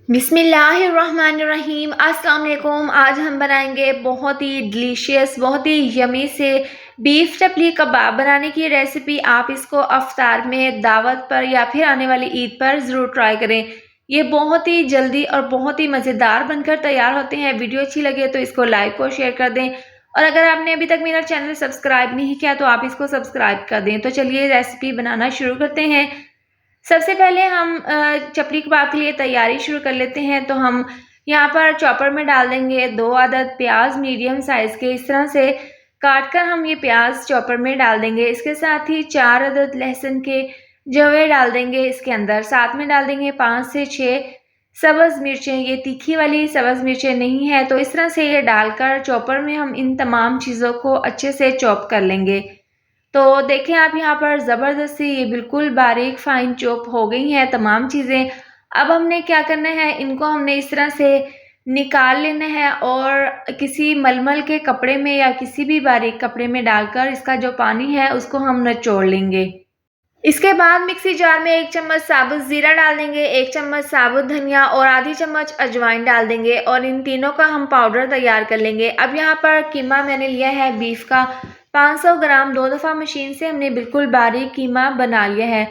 बिस्मिल्लाहिर्रहमानिर्रहीम। अस्सलाम वालेकुम। आज हम बनाएंगे बहुत ही डिलीशियस, बहुत ही यमी से बीफ चपली कबाब बनाने की रेसिपी। आप इसको अफ्तार में, दावत पर या फिर आने वाली ईद पर ज़रूर ट्राई करें। ये बहुत ही जल्दी और बहुत ही मज़ेदार बनकर तैयार होते हैं। वीडियो अच्छी लगे तो इसको लाइक और शेयर कर दें, और अगर आपने अभी तक मेरा चैनल सब्सक्राइब नहीं किया तो आप इसको सब्सक्राइब कर दें। तो चलिए रेसिपी बनाना शुरू करते हैं। सबसे पहले हम चपली कबाब के लिए तैयारी शुरू कर लेते हैं। तो हम यहाँ पर चॉपर में डाल देंगे 2 अदद प्याज, मीडियम साइज़ के। इस तरह से काट कर हम ये प्याज चॉपर में डाल देंगे। इसके साथ ही 4 अदद लहसुन के जवे डाल देंगे इसके अंदर। साथ में डाल देंगे 5 से 6 सब्ज़ मिर्चें। ये तीखी वाली सब्ज़ मिर्चें नहीं है। तो इस तरह से ये डालकर चॉपर में हम इन तमाम चीज़ों को अच्छे से चॉप कर लेंगे। तो देखें आप यहाँ पर ज़बरदस्ती ये बिल्कुल बारीक फ़ाइन चॉप हो गई हैं तमाम चीज़ें। अब हमने क्या करना है, इनको हमने इस तरह से निकाल लेना है और किसी मलमल के कपड़े में या किसी भी बारीक कपड़े में डालकर इसका जो पानी है उसको हम निचोड़ लेंगे। इसके बाद मिक्सी जार में 1 चम्मच साबुत ज़ीरा डाल देंगे, 1 चम्मच साबुत धनिया और आधी चम्मच अजवाइन डाल देंगे, और इन तीनों का हम पाउडर तैयार कर लेंगे। अब यहाँ पर कीमा मैंने लिया है बीफ का 500 ग्राम। 2 दफ़ा मशीन से हमने बिल्कुल बारीक कीमा बना लिया है।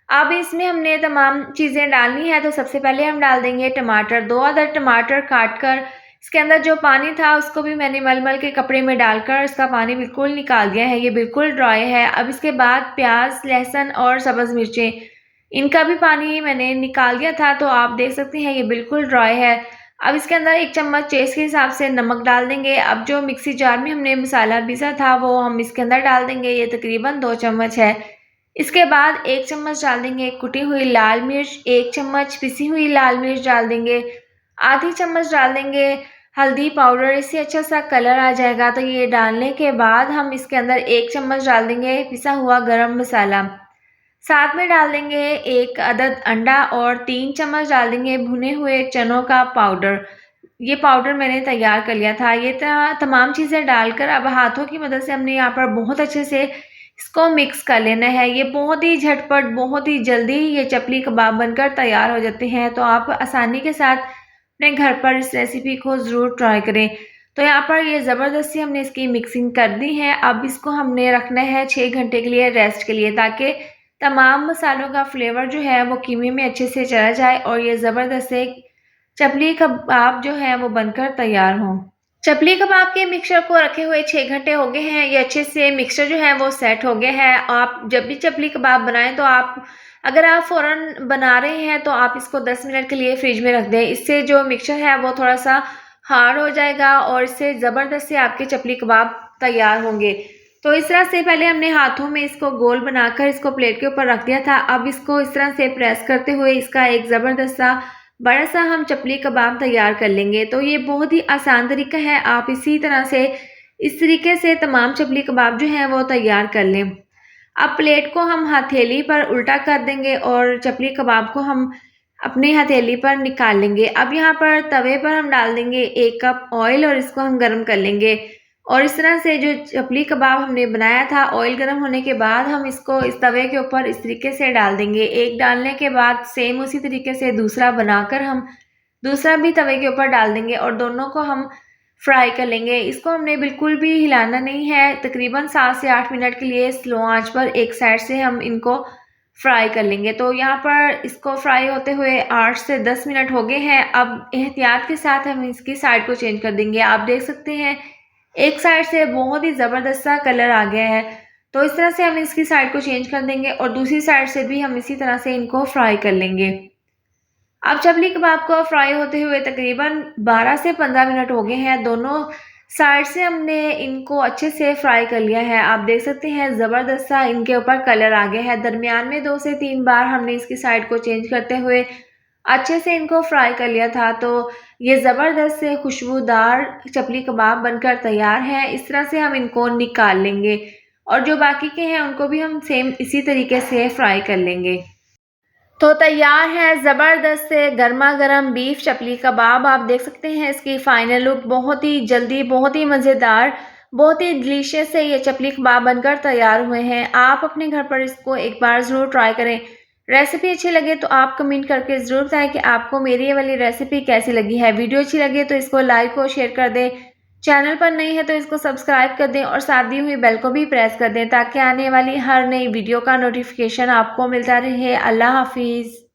अब इसमें हमने तमाम चीज़ें डालनी है। तो सबसे पहले हम डाल देंगे टमाटर। 2 अदद टमाटर काट कर इसके अंदर जो पानी था उसको भी मैंने मलमल के कपड़े में डालकर इसका पानी बिल्कुल निकाल दिया है। ये बिल्कुल ड्राई है। अब इसके बाद प्याज, लहसुन और सब्ज़ मिर्चें, इनका भी पानी मैंने निकाल दिया था। तो आप देख सकते हैं ये बिल्कुल ड्राई है। अब इसके अंदर 1 चम्मच टेस्ट के हिसाब से नमक डाल देंगे। अब जो मिक्सी जार में हमने मसाला पीसा था वो हम इसके अंदर डाल देंगे। ये तकरीबन 2 चम्मच है। इसके बाद 1 चम्मच डाल देंगे कुटी हुई लाल मिर्च, 1 चम्मच पिसी हुई लाल मिर्च डाल देंगे, आधी चम्मच डाल देंगे हल्दी पाउडर, इससे अच्छा सा कलर आ जाएगा। तो ये डालने के बाद हम इसके अंदर 1 चम्मच डाल देंगे पिसा हुआ गरम मसाला। साथ में डाल देंगे 1 अदद अंडा और 3 चम्मच डाल देंगे भुने हुए चनों का पाउडर। ये पाउडर मैंने तैयार कर लिया था। ये तमाम चीज़ें डालकर अब हाथों की मदद से हमने यहाँ पर बहुत अच्छे से इसको मिक्स कर लेना है। ये बहुत ही झटपट, बहुत ही जल्दी ये चपली कबाब बनकर तैयार हो जाते हैं। तो आप आसानी के साथ अपने घर पर इस रेसिपी को ज़रूर ट्राई करें। तो यहाँ पर ये ज़बरदस्ती हमने इसकी मिक्सिंग कर दी है। अब इसको हमने रखना है 6 घंटे के लिए रेस्ट के लिए, ताकि तमाम मसालों का फ्लेवर जो है वो कीमे में अच्छे से चला जाए और ये ज़बरदस्त से चपली कबाब जो है वो बनकर तैयार हों। चपली कबाब के मिक्सचर को रखे हुए 6 घंटे हो गए हैं। ये अच्छे से मिक्सचर जो है वो सेट हो गया है। आप जब भी चपली कबाब बनाएं तो अगर आप फ़ौरन बना रहे हैं तो आप इसको 10 मिनट के लिए फ्रिज में रख दें। इससे जो मिक्सचर है वो थोड़ा सा हार्ड हो जाएगा और इससे ज़बरदस्त से आपके चपली कबाब तैयार होंगे। तो इस तरह से पहले हमने हाथों में इसको गोल बनाकर इसको प्लेट के ऊपर रख दिया था। अब इसको इस तरह से प्रेस करते हुए इसका एक ज़बरदस्त सा बड़ा सा हम चपली कबाब तैयार कर लेंगे। तो ये बहुत ही आसान तरीका है। आप इसी तरह से इस तरीके से तमाम चपली कबाब जो हैं वो तैयार कर लें। अब प्लेट को हम हथेली पर उल्टा कर देंगे और चपली कबाब को हम अपनी हथेली पर निकाल लेंगे। अब यहाँ पर तवे पर हम डाल देंगे 1 कप ऑयल और इसको हम गर्म कर लेंगे। और इस तरह से जो चपली कबाब हमने बनाया था, ऑयल गर्म होने के बाद हम इसको इस तवे के ऊपर इस तरीके से डाल देंगे। एक डालने के बाद सेम उसी तरीके से दूसरा बनाकर हम दूसरा भी तवे के ऊपर डाल देंगे और दोनों को हम फ्राई कर लेंगे। इसको हमने बिल्कुल भी हिलाना नहीं है। तकरीबन 7 से 8 मिनट के लिए स्लो आंच पर एक साइड से हम इनको फ्राई कर लेंगे। तो यहाँ पर इसको फ्राई होते हुए 8 से 10 मिनट हो गए हैं। अब एहतियात के साथ हम इसकी साइड को चेंज कर देंगे। आप देख सकते हैं एक साइड से बहुत ही ज़बरदस्त सा कलर आ गया है। तो इस तरह से हम इसकी साइड को चेंज कर देंगे और दूसरी साइड से भी हम इसी तरह से इनको फ्राई कर लेंगे। अब चपली कबाब को फ्राई होते हुए तकरीबन 12 से 15 मिनट हो गए हैं। दोनों साइड से हमने इनको अच्छे से फ्राई कर लिया है। आप देख सकते हैं ज़बरदस्त सा इनके ऊपर कलर आ गया है। दरमियान में 2 से 3 बार हमने इसकी साइड को चेंज करते हुए अच्छे से इनको फ्राई कर लिया था। तो ये ज़बरदस्त से खुशबूदार चपली कबाब बनकर तैयार है। इस तरह से हम इनको निकाल लेंगे और जो बाकी के हैं उनको भी हम सेम इसी तरीके से फ्राई कर लेंगे। तो तैयार है ज़बरदस्त से गर्मा गर्म बीफ चपली कबाब। आप देख सकते हैं इसकी फ़ाइनल लुक। बहुत ही जल्दी, बहुत ही मज़ेदार, बहुत ही डिलीशियस से ये चपली कबाब बनकर तैयार हुए हैं। आप अपने घर पर इसको एक बार ज़रूर ट्राई करें। रेसिपी अच्छी लगे तो आप कमेंट करके ज़रूर बताएं कि आपको मेरी ये वाली रेसिपी कैसी लगी है। वीडियो अच्छी लगे तो इसको लाइक और शेयर कर दें। चैनल पर नई है तो इसको सब्सक्राइब कर दें और साथ दी हुई बेल को भी प्रेस कर दें ताकि आने वाली हर नई वीडियो का नोटिफिकेशन आपको मिलता रहे। अल्लाह हाफिज़।